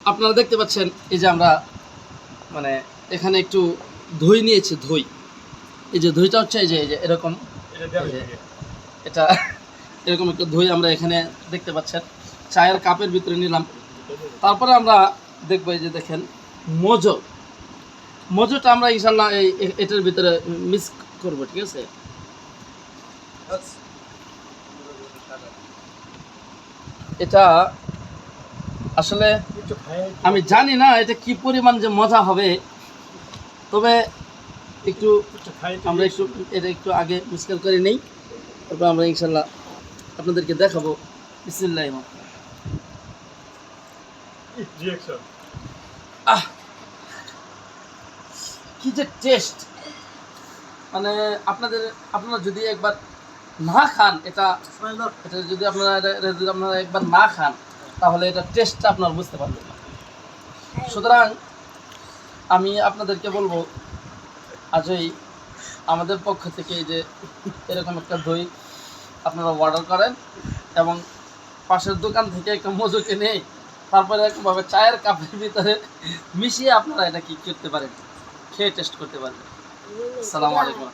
আপনারা দেখতে পাচ্ছেন এই যে আমরা মানে এখানে একটু দই নিয়েছি, দই। এই যে দইটা হচ্ছে এই যে এরকম, এটা এরকম একটা দই আমরা এখানে দেখতে পাচ্ছেন চায়ের কাপের ভিতরে নিলাম। তারপরে আমরা দেখবো এই যে দেখেন মজো, মজোটা আমরা ইনশাল্লাহ এটার ভিতরে মিক্স করবো, ঠিক আছে। এটা আসলে আমি জানি না এটা কি পরিমাণ যে মজা হবে, তবে একটু আমরা এটা একটু আগে মিক্সচার করে নেই, তারপর আমরা ইনশাল্লাহ আপনাদেরকে দেখাবো। বিসমিল্লাহ। আহ, কি যে টেস্ট, মানে আপনারা যদি একবার না খান এটা যদি আপনারা একবার না খান তাহলে এটা টেস্টটা আপনারা বুঝতে পারবেন না। সুতরাং আমি আপনাদেরকে বলবো আজই আমাদের পক্ষ থেকে যে এরকম একটা দই আপনারা অর্ডার করেন এবং পাশের দোকান থেকে একটা মজু কিনে তারপরে এরকমভাবে চায়ের কাপের ভিতরে মিশিয়ে আপনারা এটা কি করতে পারেন, খেয়ে টেস্ট করতে পারেন। আসসালামু আলাইকুম।